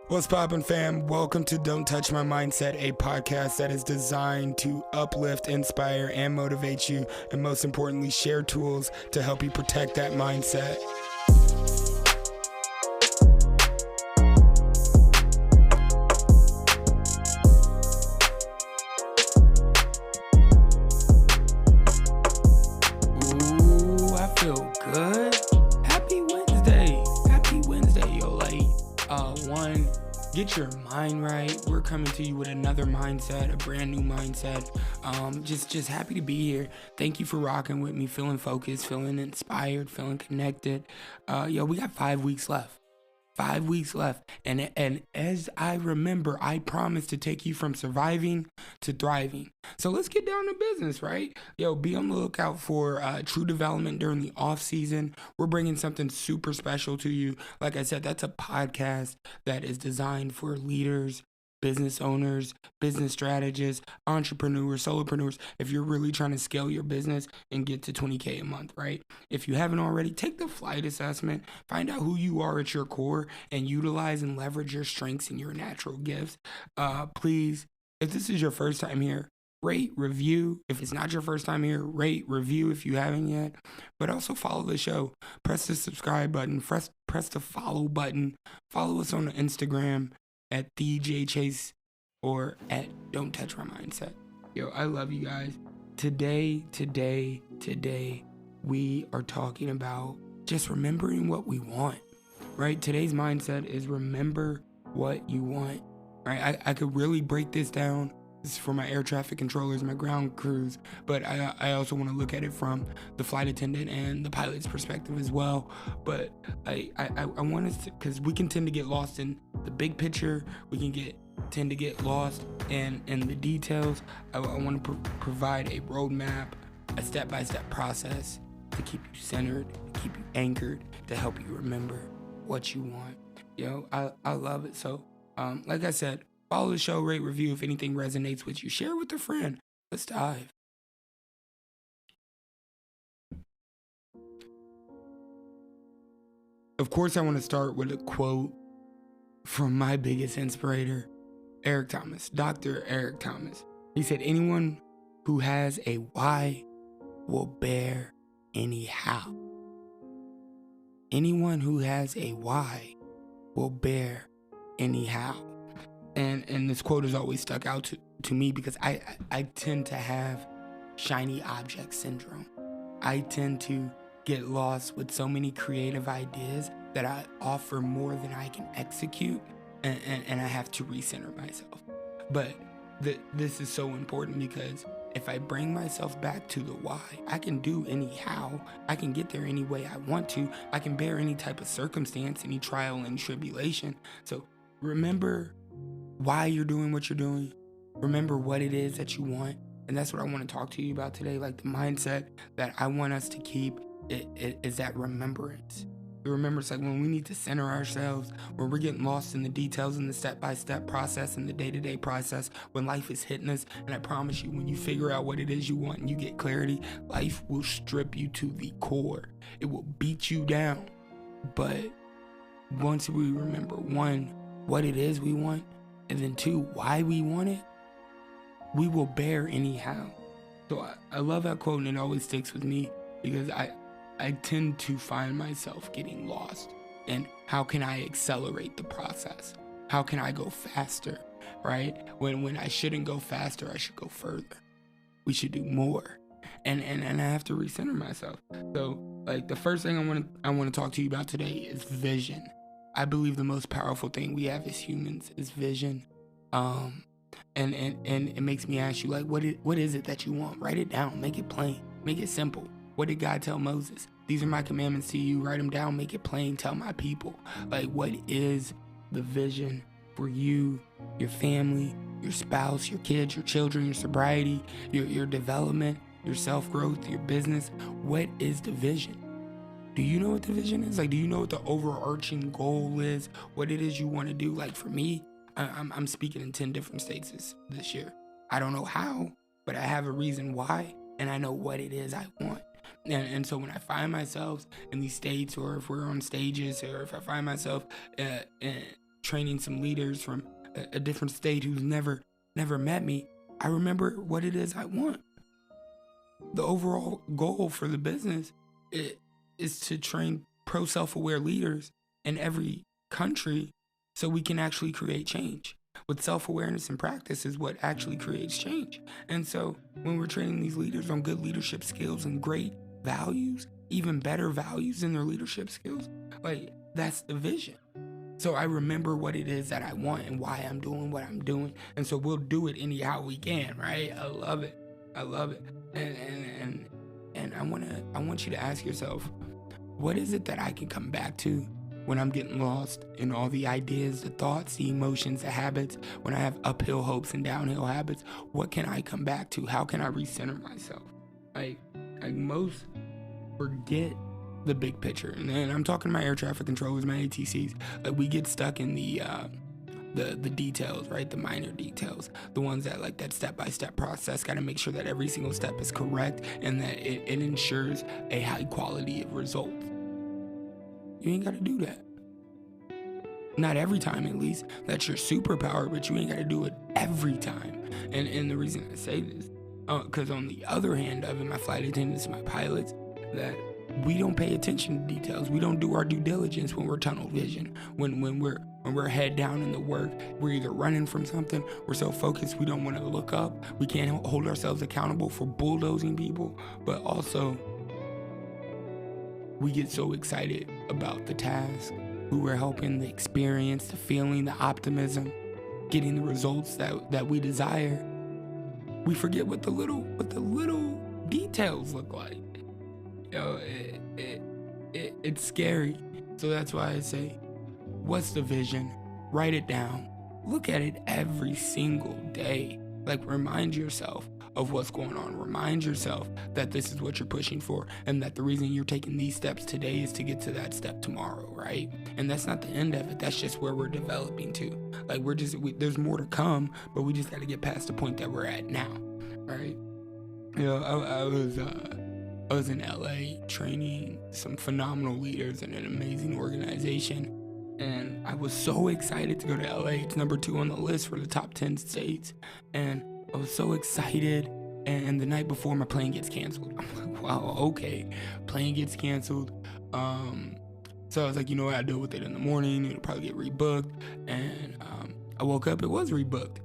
What's poppin', fam? Welcome to Don't Touch My Mindset, a podcast that is designed to uplift, inspire, and motivate you, and most importantly, share tools to help you protect that mindset. Ooh, I feel good. Happy Wednesday. Happy Wednesday, yo. One, get your mind right. We're coming to you with another mindset, a brand new mindset. Just happy to be here. Thank you for rocking with me, feeling focused, feeling inspired, feeling connected. We got 5 weeks left. 5 weeks left. And as I remember, I promised to take you from surviving to thriving. So let's get down to business, right? Be on the lookout for true development during the off season. We're bringing something super special to you. Like I said, that's a podcast that is designed for leaders, business owners, business strategists, entrepreneurs, solopreneurs. If you're really trying to scale your business and get to 20K a month, right? If you haven't already, take the flight assessment, find out who you are at your core, and utilize and leverage your strengths and your natural gifts. Please, if this is your first time here, rate, review. If it's not your first time here, rate, review if you haven't yet. But also follow the show. Press the subscribe button. Press the follow button. Follow us on Instagram at TheJChase or at Don't Touch My Mindset. I love you guys. Today, we are talking about just remembering what we want, right? Today's mindset is remember what you want, right? I could really break this down. This is for my air traffic controllers, my ground crews, but I also want to look at it from the flight attendant and the pilot's perspective as well. But I want us to, because we can tend to get lost in the big picture. We can tend to get lost in the details. I want to provide a roadmap, a step-by-step process to keep you centered, to keep you anchored, to help you remember what you want. I love it. So, like I said, follow the show, rate, review if anything resonates with you. Share with a friend. Let's dive. Of course, I want to start with a quote from my biggest inspirator, Eric Thomas, Dr. Eric Thomas. He said, anyone who has a why will bear any how. Anyone who has a why will bear any how. And this quote has always stuck out to me because I tend to have shiny object syndrome. I tend to get lost with so many creative ideas that I offer more than I can execute, and I have to recenter myself. But this is so important because if I bring myself back to the why, I can do any how. I can get there any way I want to. I can bear any type of circumstance, any trial and tribulation. So remember why you're doing what you're doing. Remember what it is that you want. And that's what I want to talk to you about today. Like the mindset that I want us to keep is that remembrance. The remembrance, like when we need to center ourselves, when we're getting lost in the details and the step-by-step process and the day-to-day process, when life is hitting us. And I promise you, when you figure out what it is you want and you get clarity, life will strip you to the core. It will beat you down. But once we remember, one, what it is we want, and then two, why we want it, we will bear anyhow. So I love that quote, and it always sticks with me because I tend to find myself getting lost. And how can I accelerate the process? How can I go faster, right? When I shouldn't go faster, I should go further. We should do more. And I have to recenter myself. So like the first thing I want to talk to you about today is vision. I believe the most powerful thing we have as humans is vision. And it makes me ask you, like, what is it that you want? Write it down, make it plain, make it simple. What did God tell Moses? These are my commandments to you. Write them down, make it plain, tell my people. Like, what is the vision for you, your family, your spouse, your kids, your children, your sobriety, your development, your self-growth, your business? What is the vision? Do you know what the vision is? Like, do you know what the overarching goal is? What it is you want to do? Like for me, I'm speaking in 10 different states this year. I don't know how, but I have a reason why, and I know what it is I want. And so when I find myself in these states, or if we're on stages, or if I find myself training some leaders from a different state who's never met me, I remember what it is I want. The overall goal for the business is to train pro self-aware leaders in every country so we can actually create change. With self-awareness and practice is what actually creates change. And so when we're training these leaders on good leadership skills and great values, even better values in their leadership skills, like, that's the vision. So I remember what it is that I want and why I'm doing what I'm doing. And so we'll do it anyhow we can, right? I love it. And I want you to ask yourself, what is it that I can come back to when I'm getting lost in all the ideas, the thoughts, the emotions, the habits, when I have uphill hopes and downhill habits? What can I come back to? How can I recenter myself? Like most forget the big picture. And then I'm talking to my air traffic controllers, my ATCs. Like, we get stuck in the details, right? The minor details, the ones that, like, that step-by-step process, got to make sure that every single step is correct and that it ensures a high quality of results. You ain't got to do that. Not every time, at least. That's your superpower, but you ain't got to do it every time. And the reason I say this, because on the other hand of it, my flight attendants and my pilots, that we don't pay attention to details. We don't do our due diligence when we're tunnel vision. When we're head down in the work, we're either running from something, we're so focused we don't want to look up. We can't hold ourselves accountable for bulldozing people, but also we get so excited about the task, who we're helping, the experience, the feeling, the optimism, getting the results that we desire. We forget what the little details look like. It's scary. So that's why I say, what's the vision? Write it down. Look at it every single day. Like, remind yourself of what's going on. Remind yourself that this is what you're pushing for, and that the reason you're taking these steps today is to get to that step tomorrow, right? And that's not the end of it. That's just where we're developing to. Like, there's more to come, but we just got to get past the point that we're at now, right? I was in LA training some phenomenal leaders in an amazing organization. And I was so excited to go to LA. It's number 2 on the list for the top 10 states. And I was so excited. And the night before, my plane gets canceled. I'm like, wow, okay. Plane gets canceled. So I was like, you know what? I'll deal with it in the morning. It'll probably get rebooked. And I woke up, it was rebooked.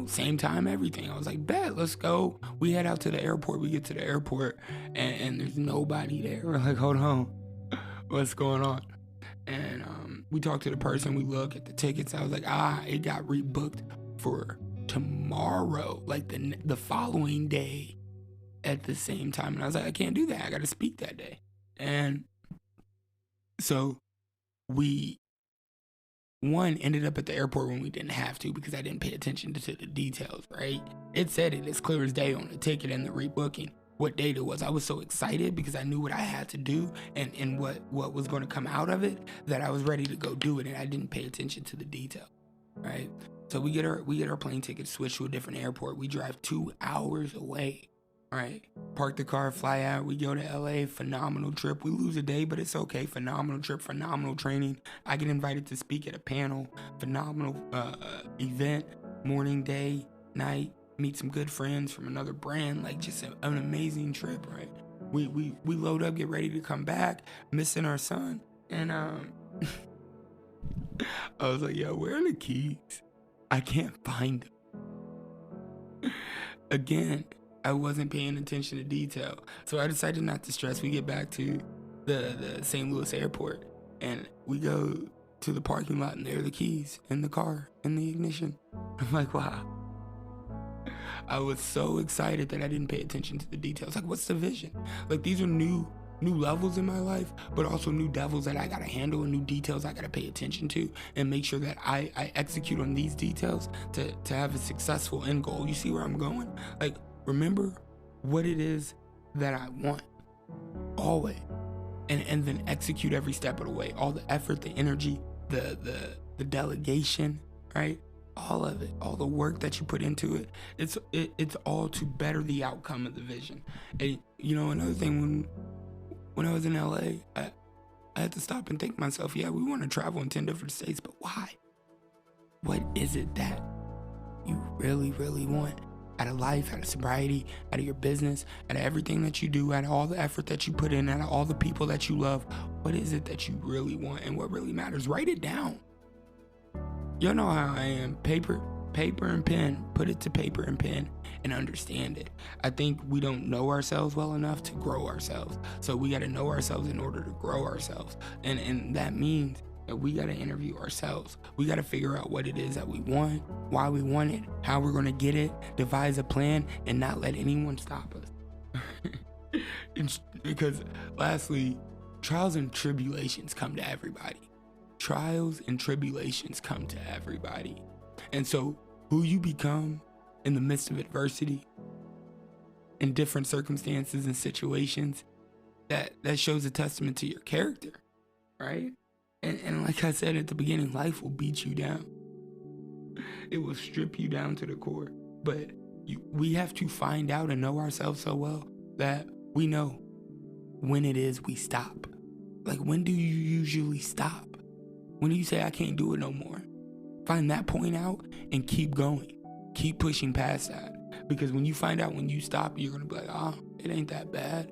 Same time, everything. I was like, bet, let's go. We head out to the airport. We get to the airport, and there's nobody there. We're like, hold on, what's going on? And we talked to the person. We look at the tickets. I was like, it got rebooked for tomorrow, like the following day at the same time. And I was like, I can't do that. I got to speak that day. And so we ended up at the airport when we didn't have to, because I didn't pay attention to the details, right? It said it as clear as day on the ticket and the rebooking what date it was. I was so excited because I knew what I had to do and what was going to come out of it, that I was ready to go do it, and I didn't pay attention to the detail, right? So we get our plane ticket switched to a different airport. We drive 2 hours away, right? Park the car, fly out. We go to LA. Phenomenal trip. We lose a day, but it's okay. Phenomenal trip, phenomenal training. I get invited to speak at a panel. Phenomenal event. Morning, day, night. Meet some good friends from another brand. Like, just an amazing trip, right? We load up, get ready to come back. Missing our son, and I was like, yo, where are the keys? I can't find them. Again, I wasn't paying attention to detail. So I decided not to stress. We get back to the St. Louis airport, and we go to the parking lot, and there are the keys in the car, in the ignition. I'm like, wow. I was so excited that I didn't pay attention to the details. Like, what's the vision? Like, these are new levels in my life, but also new devils that I gotta handle, and new details I gotta pay attention to, and make sure that I execute on these details to have a successful end goal. You see where I'm going? Like, remember what it is that I want, always, and then execute every step of the way. All the effort, the energy, the delegation, right? All of it, all the work that you put into it, it's all to better the outcome of the vision. And another thing, when I was in LA, I had to stop and think to myself, yeah, we want to travel in 10 different states, but why? what is it that you really, really want out of life, out of sobriety, out of your business, out of everything that you do, out of all the effort that you put in, out of all the people that you love. What is it that you really want and what really matters? Write it down. You know how I am. Paper and pen. Put it to paper and pen and understand it. I think we don't know ourselves well enough to grow ourselves. So we got to know ourselves in order to grow ourselves. And that means that we got to interview ourselves. We got to figure out what it is that we want, why we want it, how we're going to get it, devise a plan, and not let anyone stop us. Because lastly, trials and tribulations come to everybody. Trials and tribulations come to everybody. And so who you become in the midst of adversity, in different circumstances and situations, that shows a testament to your character, right? And like I said at the beginning, life will beat you down. It will strip you down to the core. But we have to find out and know ourselves so well that we know when it is we stop. Like, when do you usually stop? When do you say, I can't do it no more? Find that point out and keep going. Keep pushing past that. Because when you find out when you stop, you're going to be like, oh, it ain't that bad.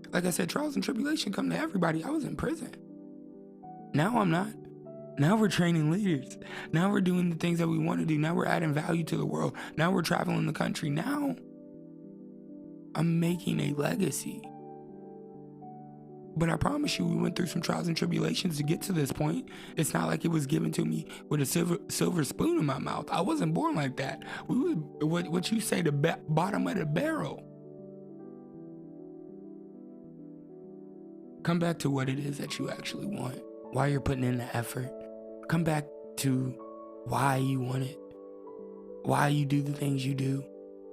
Like I said, trials and tribulation come to everybody. I was in prison. Now I'm not. Now we're training leaders. Now we're doing the things that we want to do. Now we're adding value to the world. Now we're traveling the country. Now I'm making a legacy. But I promise you, we went through some trials and tribulations to get to this point. It's not like it was given to me with a silver spoon in my mouth. I wasn't born like that. We were, what you say, the bottom of the barrel. Come back to what it is that you actually want. Why you're putting in the effort. Come back to why you want it. Why you do the things you do.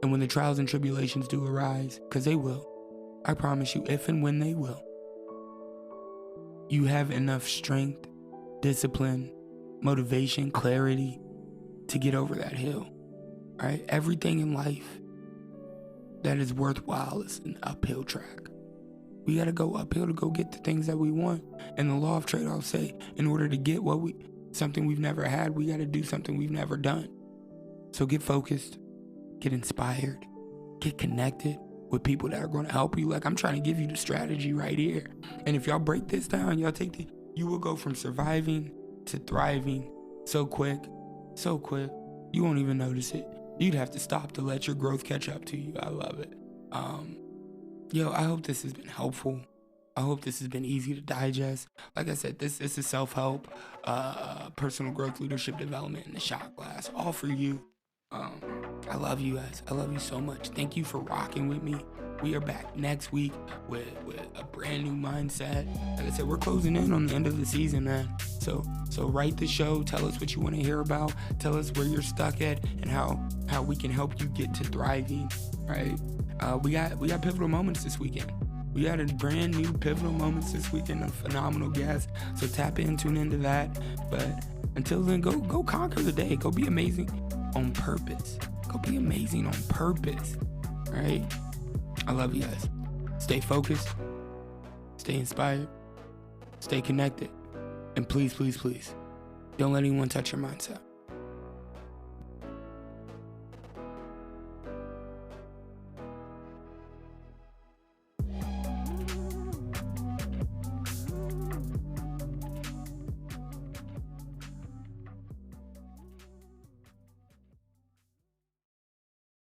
And when the trials and tribulations do arise, because they will, I promise you, if and when they will, you have enough strength, discipline, motivation, clarity to get over that hill, right? Everything in life that is worthwhile is an uphill track. We got to go uphill to go get the things that we want. And the law of trade-off say, in order to get something we've never had, we got to do something we've never done. So get focused, get inspired, get connected with people that are going to help you. Like, I'm trying to give you the strategy right here. And if y'all break this down, you will go from surviving to thriving so quick. You won't even notice it. You'd have to stop to let your growth catch up to you. I love it. I hope this has been helpful. I hope this has been easy to digest. Like I said, this is self-help, personal growth, leadership development, and the shot glass, all for you. I love you guys. I love you so much. Thank you for rocking with me. We are back next week with a brand new mindset. Like I said, we're closing in on the end of the season, man. So write the show. Tell us what you want to hear about. Tell us where you're stuck at and how we can help you get to thriving, right? We got pivotal moments this weekend. We got a brand new pivotal moments this weekend, a phenomenal guest. So tap in, tune into that. But until then, go conquer the day. Go be amazing on purpose. Go be amazing on purpose, right? I love you guys. Stay focused, stay inspired, stay connected, and please, please, please, don't let anyone touch your mindset.